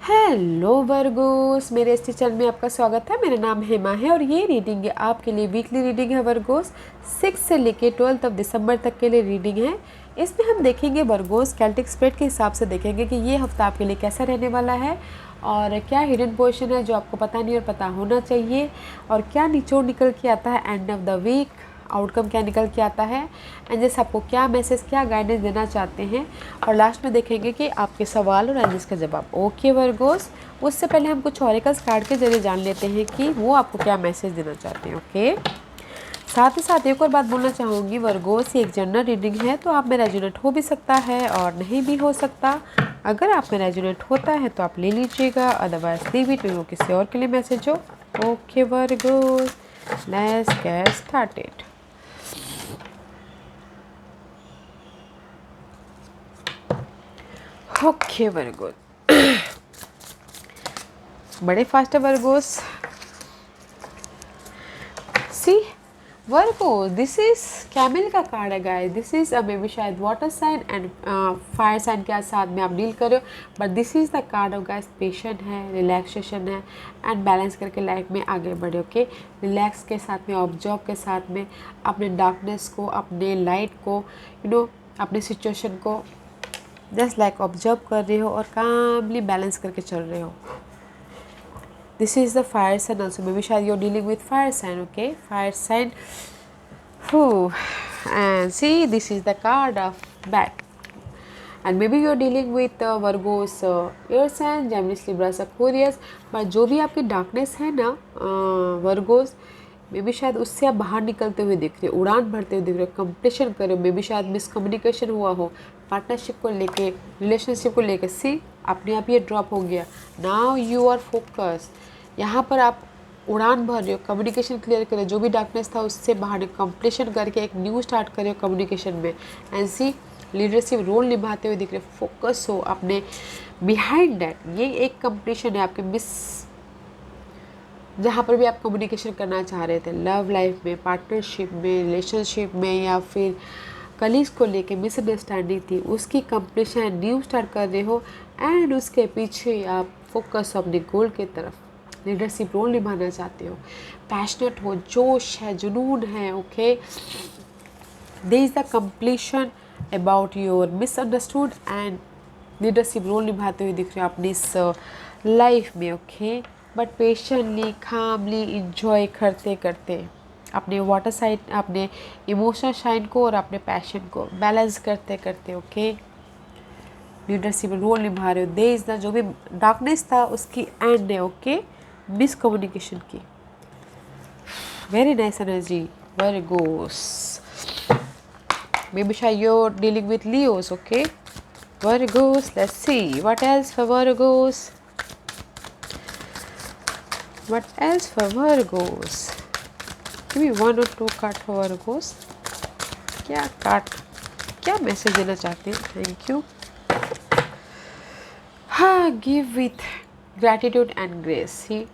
Hello Virgo's, मेरे इस channel में आपका स्वागत है। मेरा नाम हेमा है और ये रीडिंग है आपके लिए वीकली रीडिंग है वर्गोस। 6 से लेके 12 दिसंबर तक के लिए रीडिंग है। इसमें हम देखेंगे वर्गोस कैल्टिक स्प्रेड के हिसाब से देखेंगे कि ये हफ्ता आपके लिए कैसा रहने वाला है और क्या हिडन पोर्शन है जो आपको पता नहीं और पता होना चाहिए, और क्या निचोड़ निकल के आता है end of the week, outcome क्या निकल के आता है एंड जैसे आपको क्या मैसेज क्या गाइडेंस देना चाहते हैं, और लास्ट में देखेंगे कि आपके सवाल और एंजल्स का जवाब। ओके वर्गोस, उससे पहले हम कुछ ऑरेकल्स कार्ड के जरिए जान लेते हैं कि वो आपको क्या मैसेज देना चाहते हैं। ओके, साथ ही साथ एक और बात बोलना चाहूँगी वर्गोस, ये एक जनरल रीडिंग है तो आप में रेजोनेट हो भी सकता है और नहीं भी हो सकता। अगर आप में रेजोनेट होता है तो आप ले लीजिएगा, अदरवाइज लीव इट, वो किसी और के लिए मैसेज हो। Okay Virgos, let's get started. Okay Virgos, बड़े फास्ट है Virgos. See Virgo, this is camel का कार्ड है guys. This is maybe शायद water sign and fire sign के साथ में आप डील कर रहे हो, but this is the card of guys. Patient है, रिलैक्सेशन है एंड बैलेंस करके लाइफ में आगे बढ़े। ओके, रिलैक्स के साथ में, ऑब्जर्व के साथ में अपने डार्कनेस को, अपने लाइट को, अपने सिचुएशन को जस्ट लाइक ऑब्जर्व कर रहे हो और कामली बैलेंस करके चल रहे हो। This is the fire sign also, maybe शायद your dealing with fire sign. Okay, fire sign. And see this is the card of back, and maybe you are dealing with Virgos, air sign, Gemini, Libra, Aquarius. But जो भी आपकी darkness है ना Virgo's, may be शायद उससे आप बाहर निकलते हुए दिख रहे हो, उड़ान भरते हुए दिख रहे हो, कंपटीशन कर रहे हो। मे बी शायद मिसकम्युनिकेशन हुआ हो पार्टनरशिप को लेके, रिलेशनशिप को लेके। सी अपने आप ये ड्रॉप हो गया। नाउ यू आर फोकस, यहाँ पर आप उड़ान भर रहे हो, कम्युनिकेशन क्लियर कर रहे हो, जो भी डार्कनेस था उससे बाहर कंपटीशन करके एक न्यू स्टार्ट कर रहे हो कम्युनिकेशन में। एंड सी लीडरशिप रोल निभाते हुए दिख रहे हो, फोकस हो अपने बिहाइंड दैट। ये एक कंपटीशन है आपके मिस, जहाँ पर भी आप कम्युनिकेशन करना चाह रहे थे, लव लाइफ में, पार्टनरशिप में, रिलेशनशिप में, या फिर कलीग्स को लेके मिसअंडरस्टैंडिंग थी, उसकी कंपटीशन न्यू स्टार्ट कर रहे हो। एंड उसके पीछे आप फोकस हो अपने गोल की तरफ, लीडरशिप रोल निभाना चाहते हो, पैशनेट हो, जोश है, जुनून है। Okay, there is the completion about your misunderstood and leadership role निभाते हुए दिख रहे हो अपनी इस लाइफ में। Okay, but patiently, calmly enjoy करते करते अपने वाटर साइड, अपने इमोशनल साइड को और अपने पैशन को बैलेंस करते करते ओके लीडरशिप रोल निभा रहे हो। देश द जो भी डार्कनेस था उसकी एंड है। ओके, मिसकम्युनिकेशन की। Very nice energy Virgo's. Maybe shy you're dealing with Leos. Okay, Virgos, let's see what else for Virgos. What else for Virgos? Give me one or two card for Virgos. क्या card, क्या message देना चाहते हैं? Thank you. हाँ, give with gratitude and grace. ही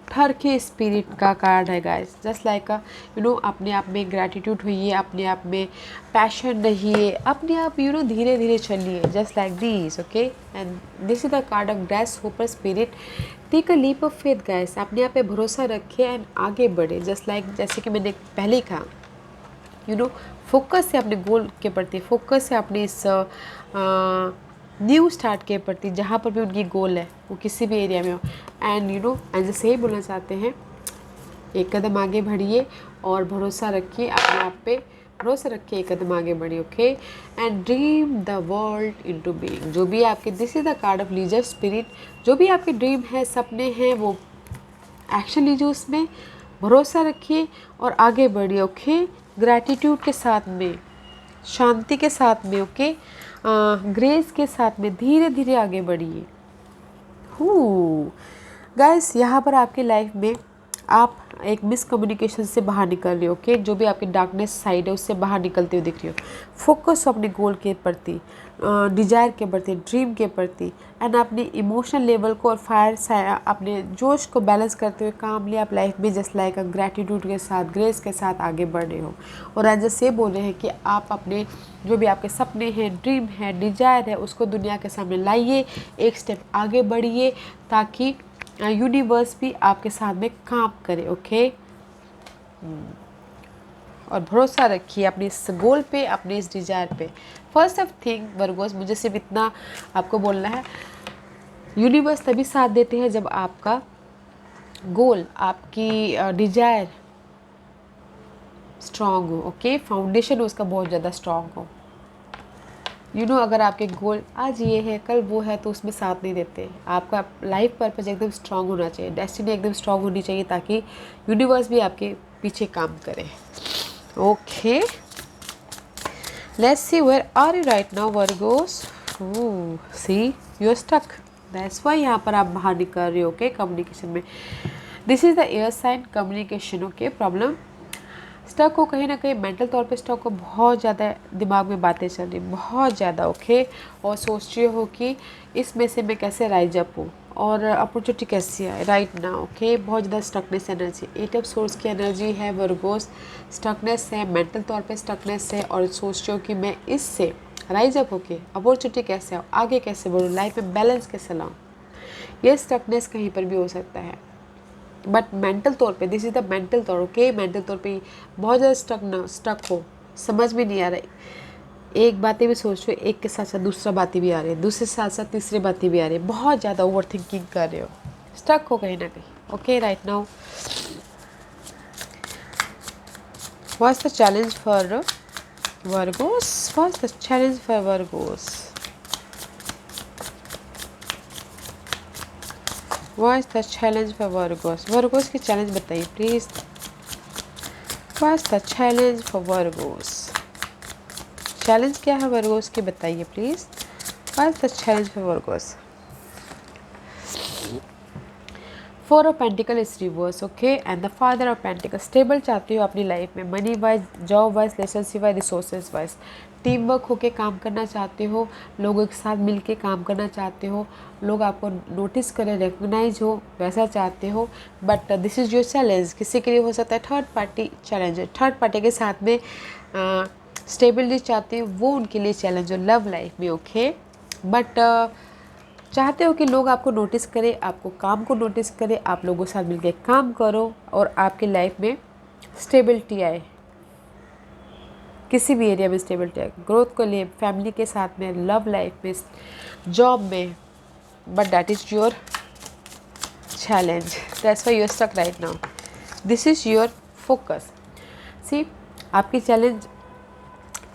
ठर के spirit का कार्ड है गाइस। जस्ट लाइक अपने आप में ग्रैटिट्यूड हुई, अपने आप में पैशन रहिए, अपने आप धीरे धीरे चलिए, just like this. Okay, and this is the card of grace, hopper, spirit. Take a leap of faith guys, अपने आप पे भरोसा रखिए एंड आगे बढ़े। जस्ट लाइक जैसे कि मैंने पहले ही कहा, फोकस है अपने गोल के प्रति, फोकस है अपने इस न्यू स्टार्ट के प्रति, जहाँ पर भी उनकी गोल है वो किसी भी एरिया में हो। एंड एंड जैसे ही बोलना चाहते हैं, एक कदम आगे बढ़िए और भरोसा रखिए अपने आप पे, भरोसा रखिए, एक कदम आगे बढ़िए। Okay, and dream the world into being. जो भी आपके, this is the card of leisure spirit. जो भी आपके ड्रीम है, सपने हैं, वो एक्शन लीजिए, उसमें भरोसा रखिए और आगे बढ़िए। ओके, ग्रैटिट्यूड के साथ में, शांति के साथ में, ओके, ग्रेस के साथ में धीरे धीरे आगे बढ़िए। गाइस, यहाँ पर आपकी लाइफ में आप एक मिसकम्युनिकेशन से बाहर निकल रहे हो। ओके, जो भी आपकी डार्कनेस साइड है उससे बाहर निकलते हुए दिख रही हो। फोकस हो अपने गोल के प्रति, डिजायर के प्रति, ड्रीम के प्रति, एंड अपने इमोशनल लेवल को और फायर अपने जोश को बैलेंस करते हुए कामली आप लाइफ में जस्ट लाइक ग्रैटिट्यूड के साथ, ग्रेस के साथ आगे बढ़ रहे हो। और आज से बोल रहे हैं कि आप अपने जो भी आपके सपने हैं, ड्रीम है, डिजायर है, उसको दुनिया के सामने लाइए, एक स्टेप आगे बढ़िए, ताकि यूनिवर्स भी आपके साथ में काम करे। ओके, और भरोसा रखिए अपने इस गोल पे, अपने इस डिजायर पे। फर्स्ट ऑफ थिंग वर्गोस, मुझे सिर्फ इतना आपको बोलना है, यूनिवर्स तभी साथ देते हैं जब आपका गोल, आपकी डिजायर स्ट्रांग हो। ओके, फाउंडेशन उसका बहुत ज़्यादा स्ट्रांग हो। अगर आपके गोल आज ये है, कल वो है, तो उसमें साथ नहीं देते। आपका लाइफ पर्पस एकदम स्ट्रांग होना चाहिए, डेस्टिनी एकदम स्ट्रांग होनी चाहिए, ताकि यूनिवर्स भी आपके पीछे काम करे। Okay, let's see, where are you right now, Virgos? Oh, see, you're stuck. That's why यहाँ पर आप बाहर निकल रहे हो। Okay, कम्युनिकेशन में this is the air sign communication. Okay, problem stuck हो, कहीं ना कहीं मेंटल तौर पे स्टक हो, बहुत ज़्यादा दिमाग में बातें चल रही, बहुत ज़्यादा। ओके, और सोच रही हो कि इसमें से मैं कैसे राइज अप हूँ और अपॉर्चुनिटी कैसी है राइट नाउ। ओके, बहुत ज़्यादा स्टकनेस एनर्जी, 8 ऑफ सोर्स की एनर्जी है वर्गोस। स्टकनेस है, मेंटल तौर पे स्टकनेस है, और सोच रही हो कि मैं इससे राइज अप होके अपॉर्चुनिटी कैसे आऊँ, आगे कैसे बढ़ूँ, लाइफ में बैलेंस कैसे लाऊँ। ये स्टकनेस कहीं पर भी हो सकता है, बट मेंटल तौर पे दिस इज़ द मेंटल तौर। ओके, मेंटल तौर पे बहुत ज़्यादा स्टक हो, समझ में नहीं आ रहा है, एक बातें भी सोच रहे हो, एक के साथ साथ दूसरा बातें भी आ रही है, दूसरे साथ साथ तीसरी बातें भी आ रही है, बहुत ज़्यादा ओवर थिंकिंग कर रहे हो, स्टक हो कहीं ना कहीं। Okay, right now what's the challenge for Virgo's? What's the challenge for Virgo's? What's the challenge for Virgos? Virgos की चैलेंज बताइए please. What's the challenge for Virgo's? Challenge क्या है वर्गोस की, बताइए please. What's the challenge for Virgo's? 4 of pentacle is reverse. Okay, and the father of pentacle. Stable चाहती हो अपनी life में, money wise, job wise, relationship wise, resources wise, team work होके काम करना चाहते हो, लोगों के साथ मिलके काम करना चाहते हो, लोग आपको नोटिस करें, रिकग्नाइज हो, वैसा चाहते हो। But this is your challenge. किसी के लिए हो सकता है third party challenge, third party के साथ में स्टेबिलिटी चाहते हो, वो उनके लिए चैलेंज हो लव लाइफ में। ओके, बट चाहते हो कि लोग आपको नोटिस करें, आपको काम को नोटिस करें, आप लोगों के साथ मिलकर काम करो और आपकी लाइफ में स्टेबिलिटी आए, किसी भी एरिया में स्टेबिलिटी आए, ग्रोथ को लिए, फैमिली के साथ में, लव लाइफ में, जॉब में। But that is your challenge, that's why you are stuck right now. This is your focus. See, आपकी चैलेंज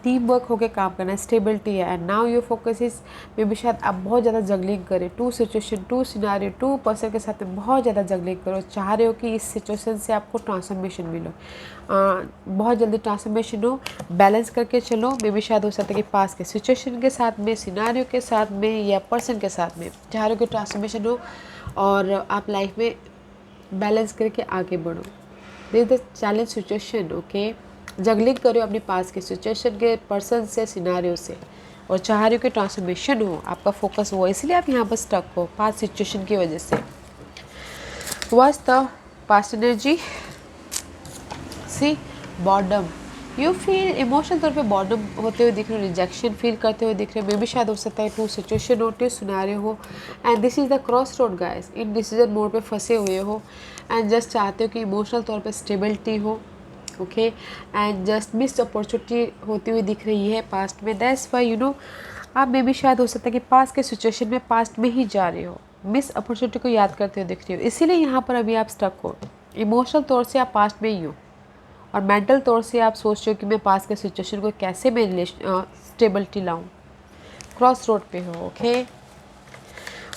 टीम वर्क होकर काम करना है, स्टेबिलिटी है, and now your focus is maybe शायद आप बहुत ज़्यादा जगलिंग करें, 2 सिचुएशन, 2 सिनारियो, 2 पर्सन के साथ में बहुत ज़्यादा जगलिंग करो, चाह रहे हो कि इस सिचुएशन से आपको ट्रांसफॉर्मेशन मिलो, बहुत जल्दी ट्रांसफॉर्मेशन हो, बैलेंस करके चलो। मे बी शायद हो सकता है कि पास के सिचुएशन के साथ में, सिनारियो के साथ में, या पर्सन के साथ में चाह रहे हो कि ट्रांसफॉर्मेशन हो और आप लाइफ में बैलेंस करके आगे बढ़ो। This the challenge situation. Okay, juggling करो अपने पास के सिचुएशन के, पर्सन से, सिनारियो से, और चाह रहे हो कि ट्रांसफॉर्मेशन हो, आपका फोकस हो, इसलिए आप यहाँ पर स्टक हो पास्ट सिचुएशन की वजह से। What's the past energy? See, boredom. You feel emotional तौर पे बॉर्डम होते हुए दिख रहे हो, रिजेक्शन फील करते हुए दिख रहे हो, मे भी शायद हो सकता है 2 सिचुएशन हो, 2 सिनारियो हो, and this is the cross road guys, in decision mode पे फंसे हुए हो, एंड जस्ट चाहते हो कि इमोशनल तौर पे स्टेबिलिटी हो। Okay, and just missed opportunity होती हुई दिख रही है पास्ट में। दैट्स व्हाई आप में भी शायद हो सकता है कि पास्ट के सिचुएशन में, पास्ट में ही जा रहे हो, मिस अपॉर्चुनिटी को याद करते हुए दिख रही हो, इसीलिए यहाँ पर अभी आप स्टक हो। इमोशनल तौर से आप पास्ट में ही हो, और मेंटल तौर से आप सोच रहे हो कि मैं पास्ट के सिचुएशन को कैसे मैं स्टेबिलिटी लाऊं, क्रॉस रोड पे हो। Okay,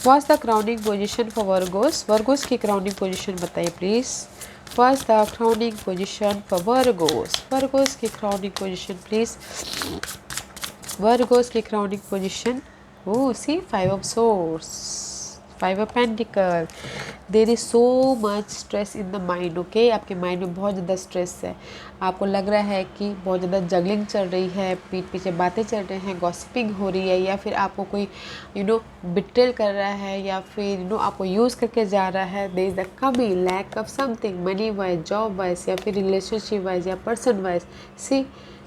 what's the crowning position for Virgos? Virgos की क्राउनिंग पोजीशन बताइए please. What's the crowning position for Virgos? Virgos की क्राउनिंग पोजीशन प्लीज़। वर्गोस की crowning position. Oh, see, 5 of source, 5 of pentacle, there is so much stress in the mind, okay. आपके mind में बहुत ज़्यादा stress है, आपको लग रहा है कि बहुत ज़्यादा जगलिंग चल रही है, पीठ पीछे बातें चल रही हैं, गॉसिपिंग हो रही है, या फिर आपको कोई बिट्रेल कर रहा है, या फिर आपको यूज़ करके जा रहा है। देयर इज़ द कमी, lack of something, money wise, job wise, या फिर रिलेशनशिप वाइज, या person wise. See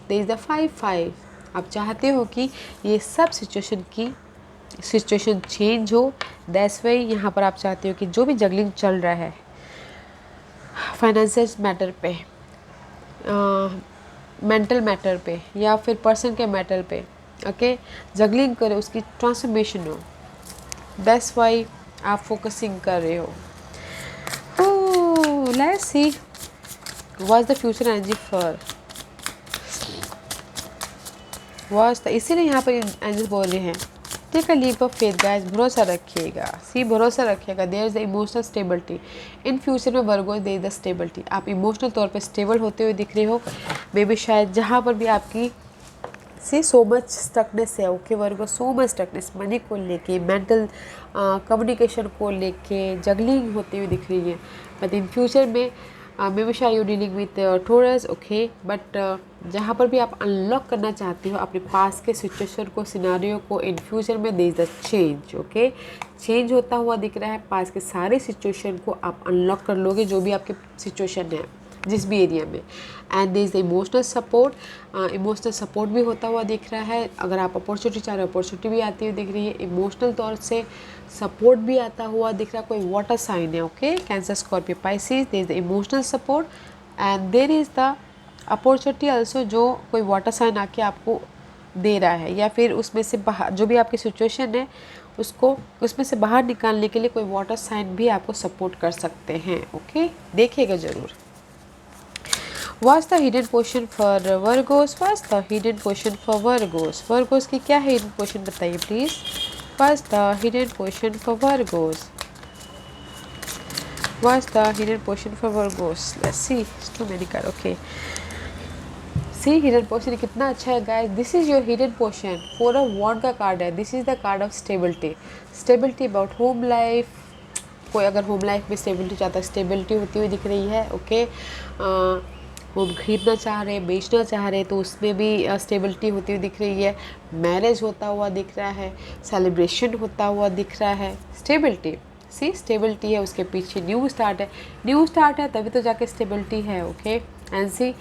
there is the 5-5। आप चाहते हो कि ये सब सिचुएशन चेंज हो। दैट्स वाई यहाँ पर आप चाहते हो कि जो भी जगलिंग चल रहा है फाइनेंशियल मैटर पे, मेंटल मैटर पे, या फिर पर्सन के मैटर पे, ओके, जगलिंग करे, उसकी ट्रांसफॉर्मेशन हो। दैट्स वाई आप फोकसिंग कर रहे हो। Let's see what the future energy for watch. इसीलिए यहाँ पर एंजल्स बोल रहे हैं take a leap of faith guys, भरोसा रखिएगा। सी भरोसा रखिएगा। There is the emotional stability in future में Virgo, there is the stability. आप इमोशनल तौर पे स्टेबल होते हुए दिख रहे हो। मे बी शायद जहाँ पर भी आपकी सी सो मच स्टकनेस है, ओके वर्गो, सो मच स्टकनेस मनी को लेके, मेंटल कम्युनिकेशन को लेके जगलिंग होते हुए दिख रही है। बट इन फ्यूचर में मे बी शायद you dealing with Taurus, okay. But जहाँ पर भी आप अनलॉक करना चाहते हो अपने पास के सिचुएशन को, सिनारियो को, इन फ्यूचर में there is the change, okay. Change होता हुआ दिख रहा है। पास के सारे सिचुएशन को आप अनलॉक कर लोगे, जो भी आपके सिचुएशन है जिस भी एरिया में। And there is the emotional support भी होता हुआ दिख रहा है। अगर आप अपॉर्चुनिटी चाह रहे हो, अपॉर्चुनिटी भी आती हुई दिख रही है। इमोशनल तौर से सपोर्ट भी आता हुआ दिख रहा है। कोई वाटर साइन है, okay, Cancer, Scorpio, Pisces. There is the emotional support and there is the opportunity also, जो कोई वाटर साइन आके आपको दे रहा है, या फिर उसमें से बाहर जो भी आपकी सिचुएशन है उसको उसमें से बाहर निकालने के लिए कोई वाटर साइन भी आपको सपोर्ट कर सकते हैं, ओके। देखिएगा ज़रूर। What's the hidden portion for Virgos? What's the hidden portion for Virgos? Virgos की क्या है hidden portion बताइए please. What's the hidden portion for Virgos? What's the hidden portion for Virgos? Let's see. It's too many cards. Okay. See hidden portion कितना अच्छा है guys. This is your hidden portion. Four of Wands का card है. This is the card of stability. Stability about home life. कोई अगर home life में stability चाहता है, स्टेबिलिटी होती हुई दिख रही है, ओके। होम खरीदना चाह रहे हैं, बेचना चाह रहे हैं, तो उसमें भी स्टेबिलिटी होती हुई दिख रही है। मैरिज होता हुआ दिख रहा है, सेलिब्रेशन होता हुआ दिख रहा है। स्टेबिलिटी, सी स्टेबिलिटी है, उसके पीछे न्यू स्टार्ट है। न्यू स्टार्ट है तभी तो जाके स्टेबिलिटी है, ओके। एंड सी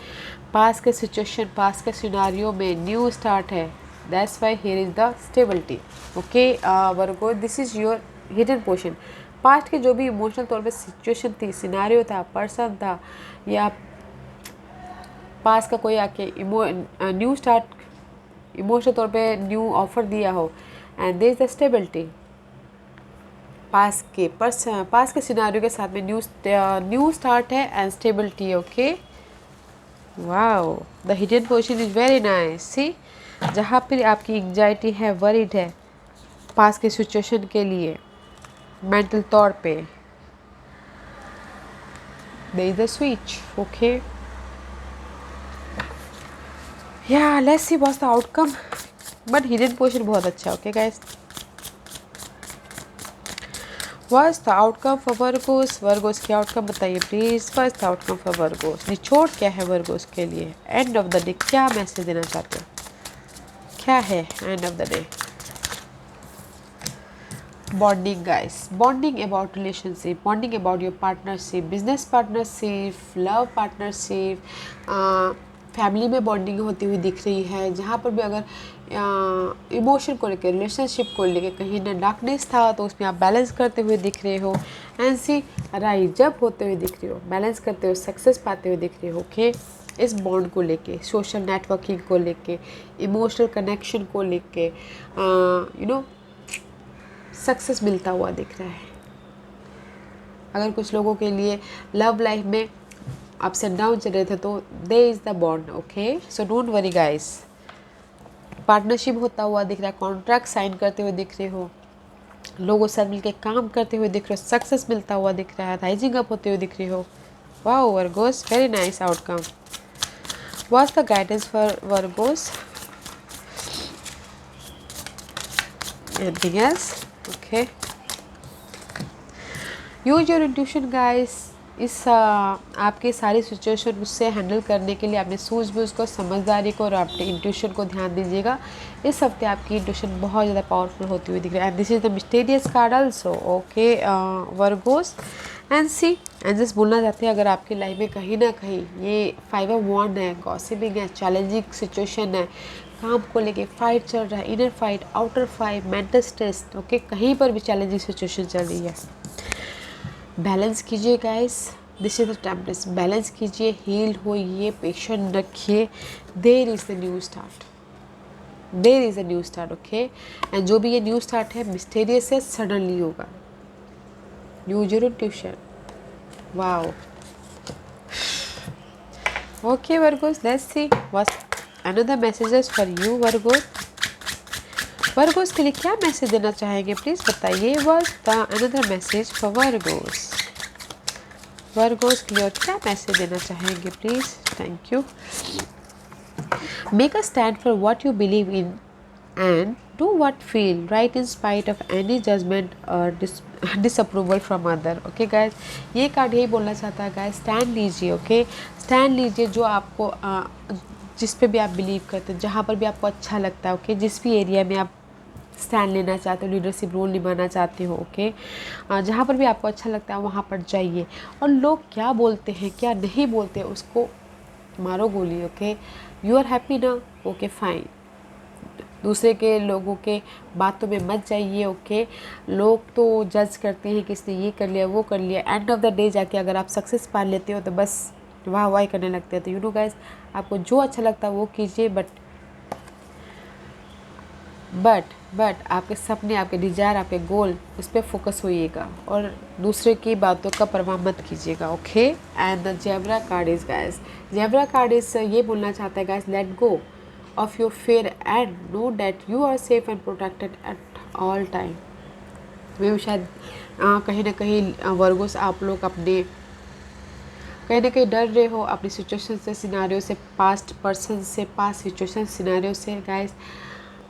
पास के सिचुएशन, पास के सिनारियो में न्यू स्टार्ट है। That's why here is the stability, okay. Virgo, this is your hidden portion. Past के जो भी इमोशनल तौर पे सिचुएशन थी, सिनारियो था, पर्सन था, या पास का कोई आके न्यू स्टार्ट, इमोशनल तौर पे न्यू ऑफर दिया हो, and there is the stability. पास के सिनारियो के साथ में न्यू स्टार्ट है and stability, okay. Wow, the hidden portion is very nice. See जहाँ पर आपकी एंग्जाइटी है, वरीड है पास के सिचुएशन के लिए, मेंटल तौर पे, there is the switch, okay. Yeah, let's see what's the outcome. But hidden portion बहुत अच्छा, okay guys. What's the outcome for Virgos? Virgos की outcome बताइए please. What's the outcome for Virgos? निचोड़ क्या है Virgos के लिए? End of the day क्या मैसेज देना चाहते हो? क्या है end of the day? Bonding guys, bonding about relationship, bonding about your partnership, business partnership, love partnership, family में बॉन्डिंग होती हुई दिख रही है। जहाँ पर भी अगर इमोशन को लेकर, रिलेशनशिप को लेकर कहीं ना डार्कनेस था तो उसमें आप बैलेंस करते हुए दिख रहे हो। एंड सी राइज अप होते हुए दिख रहे हो, बैलेंस करते हुए सक्सेस पाते हुए दिख रहे हो, ओके। इस बॉन्ड को लेके, सोशल नेटवर्किंग को लेके, इमोशनल कनेक्शन को लेके सक्सेस मिलता हुआ दिख रहा है। अगर कुछ लोगों के लिए लव लाइफ में अप्स एंड डाउन चल रहे थे तो there is the bond, okay. So don't worry guys. Partnership होता हुआ दिख रहा है, कॉन्ट्रैक्ट साइन करते हुए दिख रहे हो, लोगों से मिलकर काम करते हुए दिख रहे हो, सक्सेस मिलता हुआ दिख रहा है, राइजिंग अप होते हुए दिख रहे हो। Wow Virgo's, very nice outcome. What's the guidance for Virgo's? Anything else? Okay. Use your intuition guys. आपकी सारी सिचुएशन उससे हैंडल करने के लिए आपने सूझबूझ को, समझदारी को और अपने इंट्यूशन को ध्यान दीजिएगा। इस हफ्ते आपकी इंट्यूशन बहुत ज़्यादा पावरफुल होती हुई दिख रही है। And this is the mysterious card also. Okay Virgos, and see and just बोलना चाहते हैं, अगर आपकी लाइफ में कहीं ना कहीं ये 5 ऑफ वॉन्ड है, गॉसिपिंग है, चैलेंजिंग सिचुएशन है, काम को लेके फाइट चल रहा है, inner fight, outer fight, mental stress, okay, कहीं पर भी चैलेंजिंग सिचुएशन चल रही है, बैलेंस कीजिए guys. This is the temperance. Balance कीजिए, हील होइए, पेशेंट रखिए। There is the new start, there is a new start. Okay, and जो भी ये न्यू स्टार्ट है मिस्टीरियस है, सडनली होगा। Use your intuition. Wow. Okay Virgos, let's see what's another messages for you Virgos. Virgos के लिए क्या message देना चाहेंगे प्लीज़ बताइए। What's the another message for Virgos. Virgos के लिए और क्या मैसेज देना चाहेंगे please. Thank you. Make a stand for what you believe in and do what feel right in spite of any judgement और disapproval from other. Okay guys, ये card यही बोलना चाहता है गाइज, स्टैंड लीजिए। ओके, स्टैंड लीजिए जो आपको जिस पे भी आप बिलीव करते हैं, जहाँ पर भी आपको अच्छा लगता है। ओके, जिस भी एरिया में आप स्टैंड लेना चाहते हो, लीडरशिप रोल निभाना चाहते हो। ओके, जहाँ पर भी आपको अच्छा लगता है वहाँ पर जाइए, और लोग क्या बोलते हैं क्या नहीं बोलते उसको मारो गोली। ओके, यू आर हैप्पी ना, ओके फाइन। दूसरे के लोगों के बातों में मत जाइए। ओके, लोग तो जज करते हैं कि इसने ये कर लिया वो कर लिया। एंड ऑफ द डे जाके अगर आप सक्सेस पा लेते हो तो बस वाह वाह करने लगते हैं। तो यू नो गाइज, आपको जो अच्छा लगता है वो कीजिए, बट आपके सपने, आपके डिज़ायर, आपके गोल, उस पर फोकस होइएगा और दूसरे की बातों का परवाह मत कीजिएगा। Okay, and the zebra card is guys, zebra card is ये बोलना चाहता है guys, let go of your fear and know that you are safe and protected at all time. मैं शायद कहीं ना कहीं वर्गोस आप लोग अपने कहीं ना कहीं डर रहे हो अपनी सिचुएशन से, सिनारियो से, पास्ट पर्सन से, पास्ट सिचुएशन सिनारियो से। Guys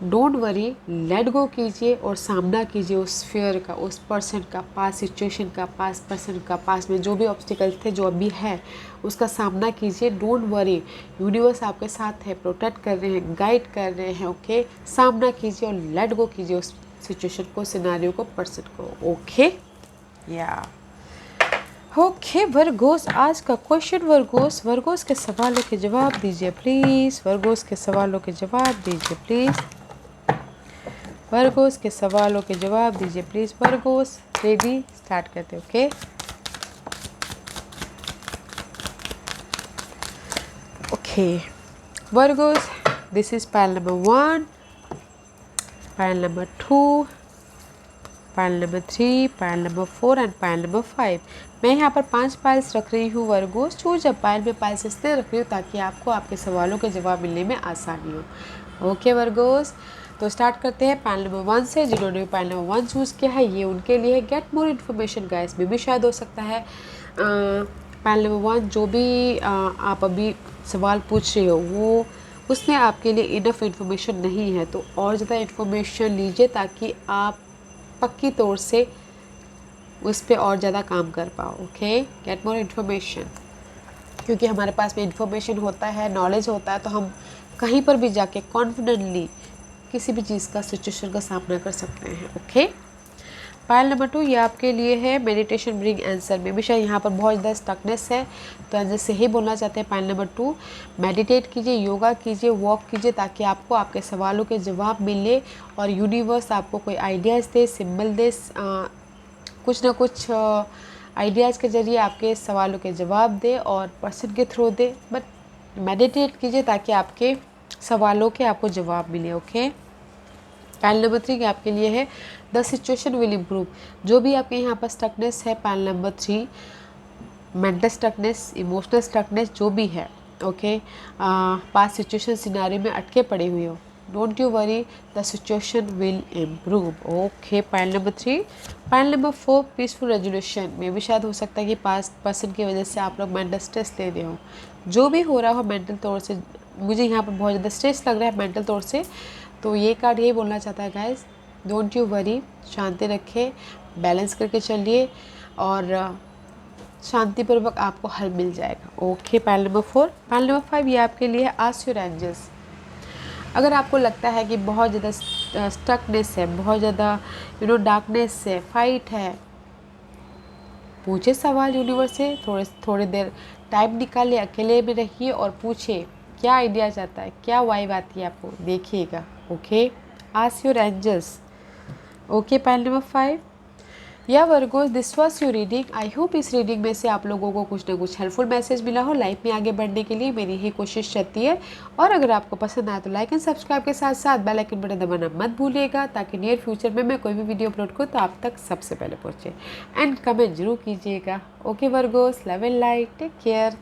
don't worry, let go कीजिए और सामना कीजिए उस फियर का, उस पर्सन का, पास्ट सिचुएशन का, पास्ट पर्सन का, पास्ट में जो भी ऑब्स्टिकल्स थे, जो अभी है, उसका सामना कीजिए। डोंट वरी, यूनिवर्स आपके साथ है, प्रोटेक्ट कर रहे हैं, गाइड कर रहे हैं। ओके, सामना कीजिए और लेट गो कीजिए उस सिचुएशन को, सिनारियो को, पर्सन को। ओके या ओके वर्गोस, आज का क्वेश्चन वर्गोस, वर्गोस के सवालों के जवाब दीजिए प्लीज़। वर्गोस के सवालों के जवाब दीजिए प्लीज़। वर्गोस के सवालों के जवाब दीजिए प्लीज़। वर्गोस रेडी, स्टार्ट करते। Okay, okay Virgo's, this is pile number 1, pile number 2, pile number 3, pile number 4 and pile number 5। मैं यहाँ पर 5 पाइल्स रख रही हूँ वर्गोस। चूज अ पाइल में पाइल्स इसलिए रख रही हूँ ताकि आपको आपके सवालों के जवाब मिलने में आसानी हो। ओके वर्गोस, तो स्टार्ट करते हैं पाइल नंबर 1 से। जिन्होंने पाइल नंबर 1 चूज़ किया है ये उनके लिए गेट मोर इन्फॉर्मेशन गाइस में भी शायद हो सकता है पाइल नंबर 1 जो भी आप अभी सवाल पूछ रहे हो वो उसमें आपके लिए इनफ इन्फॉर्मेशन नहीं है, तो और ज़्यादा इन्फॉर्मेशन लीजिए ताकि आप पक्की तौर से उस पर और ज़्यादा काम कर पाओ। ओके, गेट मोर इन्फॉर्मेशन, क्योंकि हमारे पास में इन्फॉर्मेशन होता है, नॉलेज होता है, तो हम कहीं पर भी जाके कॉन्फिडेंटली किसी भी चीज़ का, सिचुएशन का सामना कर सकते हैं। ओके, पाइल नंबर 2 ये आपके लिए है मेडिटेशन ब्रिंग आंसर। में भी शायद यहाँ पर बहुत ज़्यादा स्टकनेस है, तो जैसे ही बोलना चाहते हैं पाइल नंबर 2, मेडिटेट कीजिए, योगा कीजिए, वॉक कीजिए ताकि आपको आपके सवालों के जवाब मिले और यूनिवर्स आपको कोई आइडियाज़ दे, सिंबल दे, कुछ ना कुछ आइडियाज़ के ज़रिए आपके सवालों के जवाब दे और पर्सन के थ्रू दे। बट मेडिटेट कीजिए ताकि आपके सवालों के आपको जवाब मिले। ओके, पाइल नंबर 3 आपके लिए है द सिचुएशन विल इम्प्रूव। जो भी आपके यहाँ पर स्टकनेस है, pile number 3, mental stuckness, emotional stuckness जो भी है, ओके, पास्ट सिचुएशन सिनारी में अटके पड़े हुए हो, don't you worry, the situation will improve. Okay, pile number 3। Pile number 4 peaceful resolution. में भी शायद हो सकता है कि पास्ट पर्सन की वजह से आप लोग मेंटल स्ट्रेस ले रहे हो, जो भी हो रहा हो मेंटल तौर से। मुझे यहाँ पर बहुत ज़्यादा स्ट्रेस लग रहा है मेंटल तौर से, तो ये कार्ड यही बोलना चाहता है गाइज, डोंट यू वरी, शांति रखें, बैलेंस करके चलिए, और शांतिपूर्वक आपको हल मिल जाएगा। Okay, panel number 4। Panel number 5 ये आपके लिए आस्क योर एंजल्स। अगर आपको लगता है कि बहुत ज़्यादा स्टकनेस है, बहुत ज़्यादा डार्कनेस है, फाइट है, पूछे सवाल यूनिवर्स से। थोड़ी देर टाइम निकालिए, अकेले में रहिए और पूछिए क्या आइडिया चाहता है, क्या वाइब आती है आपको, देखिएगा। Okay, ask your angels. Okay, panel number 5 या Virgos, this was your reading. I hope इस रीडिंग में से आप लोगों को कुछ ना कुछ हेल्पफुल मैसेज मिला हो। लाइफ में आगे बढ़ने के लिए मेरी ही कोशिश रहती है। और अगर आपको पसंद आए तो लाइक एंड सब्सक्राइब के साथ साथ बेल आइकन बटन दबाना मत भूलिएगा, ताकि नियर फ्यूचर में मैं कोई भी वीडियो अपलोड करूँ तो आप तक सबसे पहले पहुँचे। एंड कमेंट जरूर कीजिएगा। Okay Virgos, love and light, take care.